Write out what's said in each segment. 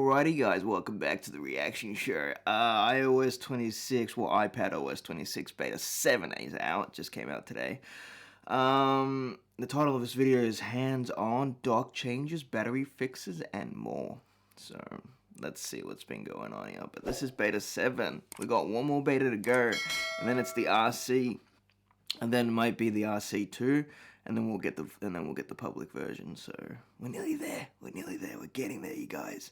Alrighty guys, welcome back to the reaction show. iOS 26, well iPadOS 26 Beta 7 is out, just came out today. The title of this video is Hands-on, Dock Changes, Battery Fixes, and More. So, let's see what's been going on here. But this is Beta 7. We got one more beta to go, and then it's the RC. And then it might be the RC2, and then we'll get the public version. So we're nearly there. We're getting there, you guys.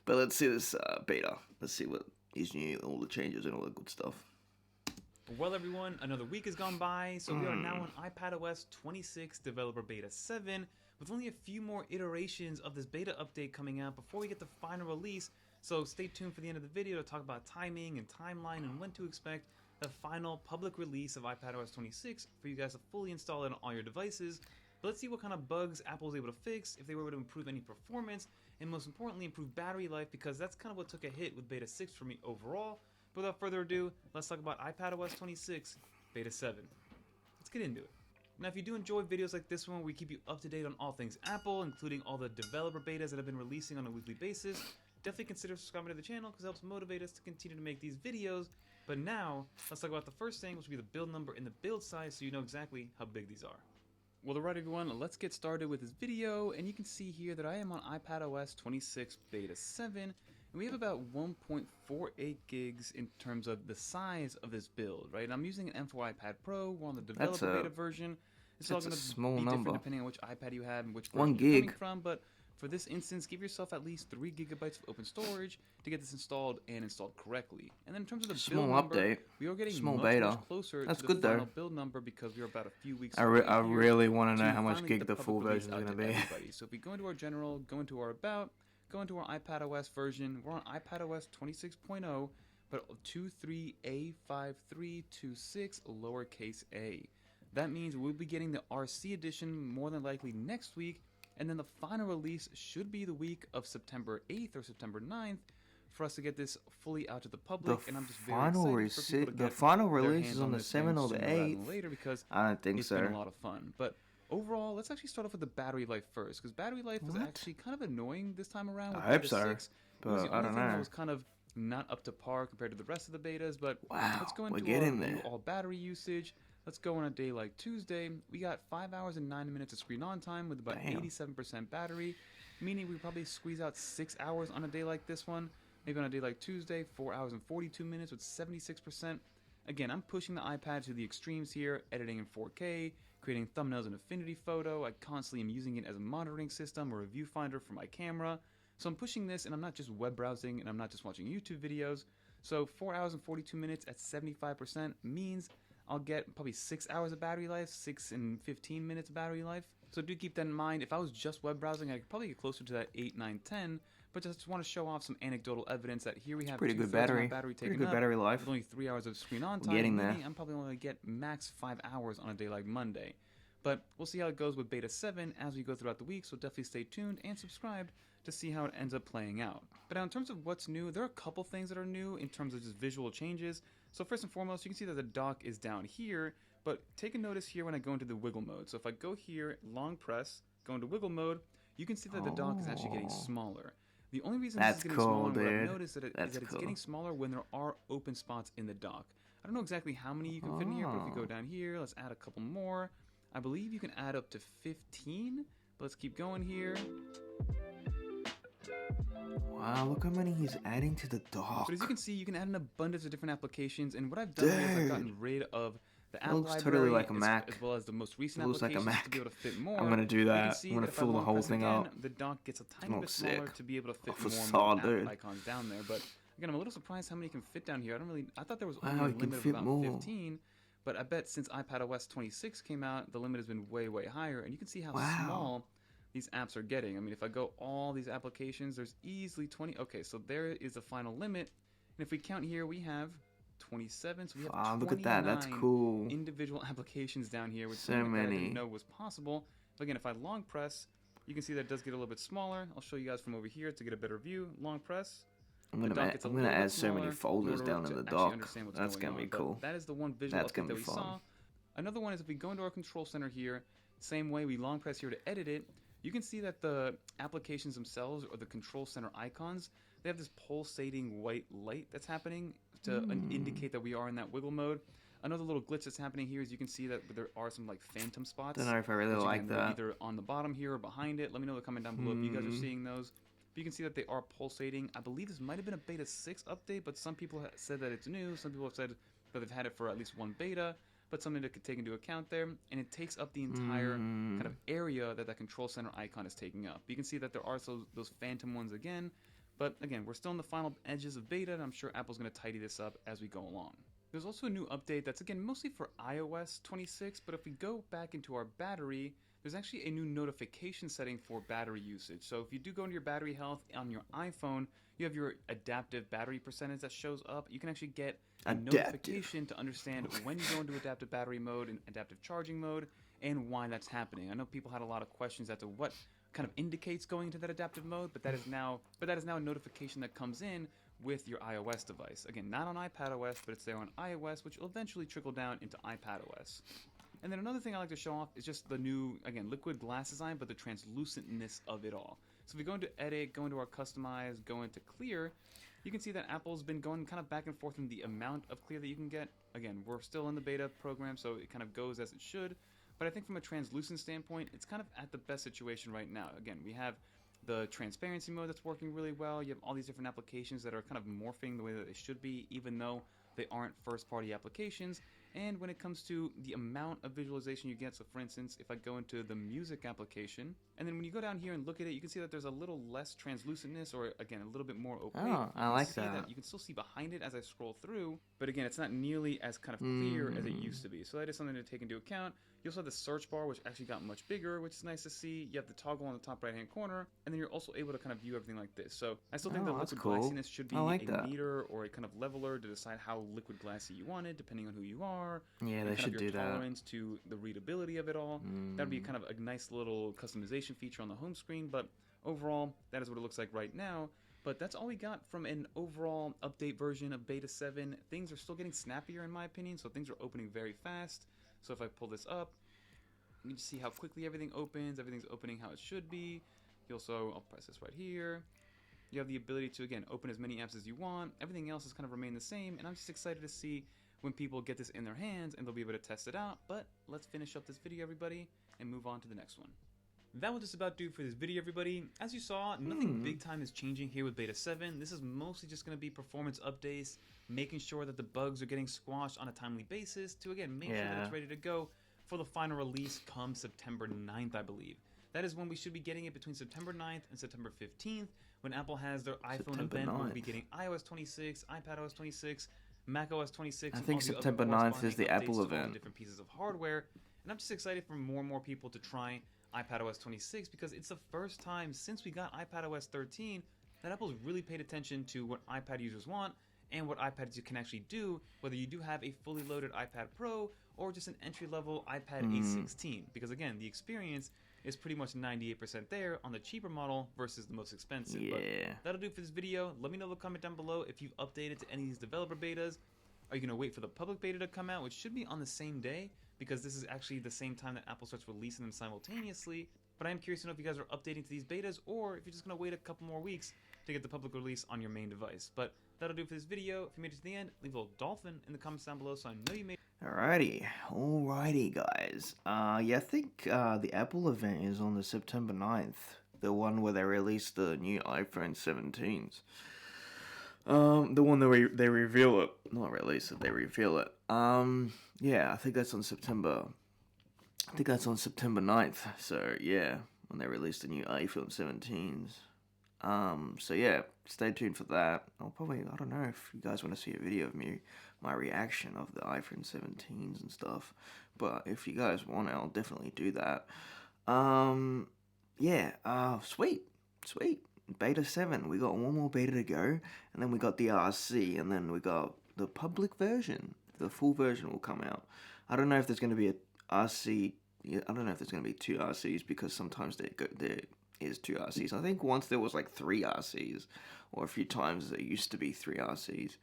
But let's see this beta. Let's see what is new, all the changes and all the good stuff. Well, everyone, another week has gone by, so we are now on iPadOS 26 Developer Beta 7, with only a few more iterations of this beta update coming out before we get the final release. So stay tuned for the end of the video to talk about timing and timeline and when to expect the final public release of iPadOS 26 for you guys to fully install it on all your devices. But let's see what kind of bugs Apple was able to fix, if they were able to improve any performance, and most importantly improve battery life, because that's kind of what took a hit with Beta 6 for me overall. But without further ado, let's talk about iPadOS 26 Beta 7. Let's get into it. Now, if you do enjoy videos like this one, we keep you up to date on all things Apple, including all the developer betas that have been releasing on a weekly basis. Definitely consider subscribing to the channel because it helps motivate us to continue to make these videos. But now, let's talk about the first thing, which will be the build number and the build size, so you know exactly how big these are. Well, alright everyone, let's get started with this video, and you can see here that I am on iPadOS 26 Beta 7, and we have about 1.48 gigs in terms of the size of this build, right? And I'm using an M4 iPad Pro, we're on the developer beta version. It's all going to be different depending on which iPad you have and which version you're coming from, but for this instance, give yourself at least 3 gigabytes of open storage to get this installed and installed correctly. And then in terms of the build number, we are getting much closer to the final build number because we are about a few weeks away. I really want to know how much gig the full version is going to be. So if we go into our general, go into our about, go into our iPadOS version, we're on iPadOS 26.0, but 23A5326 lowercase a. That means we'll be getting the RC edition more than likely next week. And then the final release should be the week of September 8th or September 9th for us to get this fully out to the public. And I'm just very excited for people to get the final release is on the 7th or the 8th. Later, because I don't think it's so. been a lot of fun. But overall, let's actually start off with the battery life first, because battery life was actually kind of annoying this time around. With I hope Beta so, 6. but I don't know. It was kind of not up to par compared to the rest of the betas. But wow, let's go into our all battery usage. Let's go on a day like Tuesday. We got 5 hours and 9 minutes of screen on time with about 87% battery, meaning we probably squeeze out 6 hours on a day like this one. Maybe on a day like Tuesday, 4 hours and 42 minutes with 76%. Again, I'm pushing the iPad to the extremes here, editing in 4K, creating thumbnails in Affinity Photo. I constantly am using it as a monitoring system or a viewfinder for my camera. So I'm pushing this, and I'm not just web browsing, and I'm not just watching YouTube videos. So 4 hours and 42 minutes at 75% means I'll get probably 6 hours of battery life, 6 and 15 minutes of battery life. So do keep that in mind. If I was just web browsing, I could probably get closer to that 8, 9, 10. But just want to show off some anecdotal evidence that here we have pretty good battery life. With only 3 hours of screen on time. Getting there. I'm probably only going to get max 5 hours on a day like Monday. But we'll see how it goes with Beta 7 as we go throughout the week, so definitely stay tuned and subscribed to see how it ends up playing out. But now in terms of what's new, there are a couple things that are new in terms of just visual changes. So first and foremost, you can see that the dock is down here, but take a notice here when I go into the wiggle mode. So if I go here, long press, go into wiggle mode, you can see that the dock is actually getting smaller. The only reason this is getting smaller, what I've noticed is that it's getting smaller when there are open spots in the dock. I don't know exactly how many you can fit in here, but if you go down here, let's add a couple more. I believe you can add up to 15, but let's keep going here. Wow, look how many he's adding to the dock. But as you can see, you can add an abundance of different applications, and what I've done is I've gotten rid of the app library, totally like a Mac. As well as the most recent applications to be able to fit more. I'm gonna do that. I'm gonna fill the whole thing up. The dock gets a tiny bit smaller to be able to fit more app icons down there. But again, I'm a little surprised how many can fit down here. I thought there was only a limit of about 15. But I bet since iPadOS 26 came out, the limit has been way, way higher. And you can see how small these apps are getting. I mean, if I go all these applications, there's easily 20. Okay, so there is the final limit. And if we count here, we have 27. So we have look at that. That's cool. Individual applications down here, which so many. I didn't know was possible. But again, if I long press, you can see that it does get a little bit smaller. I'll show you guys from over here to get a better view. Long press. I'm gonna add so many folders down in the dock. That's gonna be cool. That is the one visual update that we saw. Another one is if we go into our control center here, same way we long press here to edit it, you can see that the applications themselves, or the control center icons, they have this pulsating white light that's happening to indicate that we are in that wiggle mode. Another little glitch that's happening here is you can see that there are some like phantom spots. Don't know if I really which, like again, they're that. either on the bottom here or behind it. Let me know in the comment down below if you guys are seeing those. But you can see that they are pulsating. I believe this might have been a beta 6 update, but some people have said that it's new. Some people have said that they've had it for at least one beta, but something to take into account there. And it takes up the entire kind of area that control center icon is taking up. You can see that there are those phantom ones again. But again, we're still in the final edges of beta, and I'm sure Apple's going to tidy this up as we go along. There's also a new update that's, again, mostly for iOS 26, but if we go back into our battery, there's actually a new notification setting for battery usage. So if you do go into your battery health on your iPhone, you have your adaptive battery percentage that shows up. You can actually get a notification to understand when you go into adaptive battery mode and adaptive charging mode and why that's happening. I know people had a lot of questions as to what kind of indicates going into that adaptive mode, but that is now a notification that comes in with your iOS device. Again, not on iPadOS, but it's there on iOS, which will eventually trickle down into iPadOS. And then another thing I like to show off is just the new, again, liquid glass design, but the translucentness of it all. So if we go into Edit, go into our Customize, go into Clear, you can see that Apple's been going kind of back and forth in the amount of clear that you can get. Again, we're still in the beta program, so it kind of goes as it should. But I think from a translucent standpoint, it's kind of at the best situation right now. Again, we have the transparency mode that's working really well. You have all these different applications that are kind of morphing the way that they should be, even though they aren't first-party applications. And when it comes to the amount of visualization you get, so for instance, if I go into the music application, and then when you go down here and look at it, you can see that there's a little less translucentness, or again, a little bit more opaque. Oh, I like that. You can still see behind it as I scroll through, but again, it's not nearly as kind of clear as it used to be. So that is something to take into account. You also have the search bar, which actually got much bigger, which is nice to see. You have the toggle on the top right-hand corner, and then you're also able to kind of view everything like this. So I still think the liquid glassiness should be a meter or a kind of leveler to decide how liquid glassy you want it, depending on who you are. Yeah, they should do that. Tolerance to the readability of it all. That'd be kind of a nice little customization feature on the home screen, but overall, that is what it looks like right now. But that's all we got from an overall update version of Beta 7. Things are still getting snappier in my opinion, so things are opening very fast. So if I pull this up, you can see how quickly everything opens. Everything's opening how it should be. You also, I'll press this right here. You have the ability to, again, open as many apps as you want. Everything else has kind of remained the same, and I'm just excited to see when people get this in their hands and they'll be able to test it out. But let's finish up this video, everybody, and move on to the next one. That will just about do for this video, everybody. As you saw, nothing big time is changing here with Beta 7. This is mostly just going to be performance updates, making sure that the bugs are getting squashed on a timely basis to, again, make sure that it's ready to go for the final release come September 9th, I believe. That is when we should be getting it, between September 9th and September 15th, when Apple has their iPhone event. We'll be getting iOS 26, iPadOS 26, macOS 26. I think September 9th is the Apple event. Different pieces of hardware, and I'm just excited for more and more people to try iPadOS 26 because it's the first time since we got iPadOS 13 that Apple's really paid attention to what iPad users want and what iPads you can actually do, whether you do have a fully loaded iPad Pro or just an entry-level iPad A16. Because again, the experience is pretty much 98% there on the cheaper model versus the most expensive. Yeah. But that'll do for this video. Let me know in the comment down below if you've updated to any of these developer betas. Are you going to wait for the public beta to come out, which should be on the same day, because this is actually the same time that Apple starts releasing them simultaneously. But I am curious to know if you guys are updating to these betas, or if you're just going to wait a couple more weeks to get the public release on your main device. But that'll do for this video. If you made it to the end, leave a little dolphin in the comments down below so I know you made it. Alrighty guys. Yeah, I think the Apple event is on the September 9th. The one where they released the new iPhone 17s. The one that they reveal it. Not release it, they reveal it. Yeah, I think that's on September 9th. So yeah, when they released the new iPhone 17s. So yeah, stay tuned for that. I'll probably, I don't know if you guys want to see a video of my reaction of the iPhone 17s and stuff. But if you guys want it, I'll definitely do that. Yeah, sweet. Beta 7, we got one more beta to go, and then we got the RC, and then we got the public version. The full version will come out. I don't know if there's going to be a RC, I don't know if there's going to be two RCs, because sometimes there is two RCs. I think once there was like 3 RCs, or a few times there used to be 3 RCs.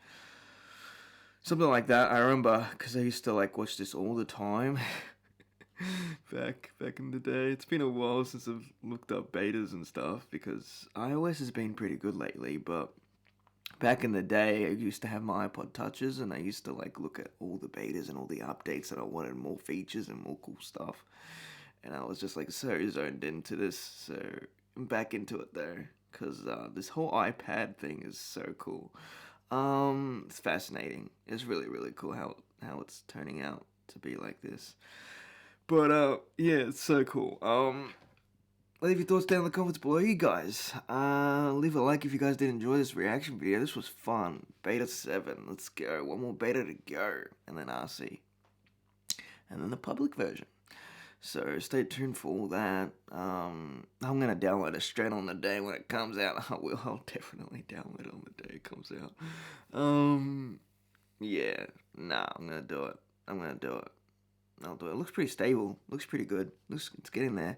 Something like that, I remember, because I used to like watch this all the time. back in the day. It's been a while since I've looked up betas and stuff because iOS has been pretty good lately, but back in the day I used to have my iPod touches and I used to like look at all the betas and all the updates and I wanted more features and more cool stuff. And I was just like so zoned into this, so I'm back into it though, because this whole iPad thing is so cool. It's fascinating. It's really really cool how it's turning out to be like this. But yeah, it's so cool. Leave your thoughts down in the comments below, you guys. Leave a like if you guys did enjoy this reaction video. This was fun. Beta 7, let's go. One more beta to go, and then RC, and then the public version. So stay tuned for all that. I'm gonna download it straight on the day when it comes out. I will. I'll definitely download it on the day it comes out. Yeah. Nah, I'm gonna do it. I'm gonna do it. I'll do it. It looks pretty stable. Looks pretty good. It's getting there.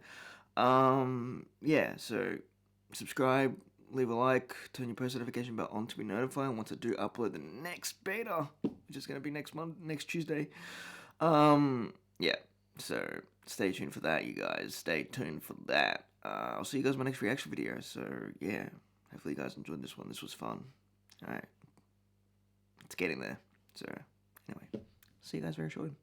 Yeah. So subscribe, leave a like, turn your post notification bell on to be notified once I do upload the next beta, which is gonna be next Tuesday. Yeah. So stay tuned for that, you guys. Stay tuned for that. I'll see you guys in my next reaction video. So yeah, hopefully you guys enjoyed this one. This was fun. All right, it's getting there. So anyway, see you guys very shortly.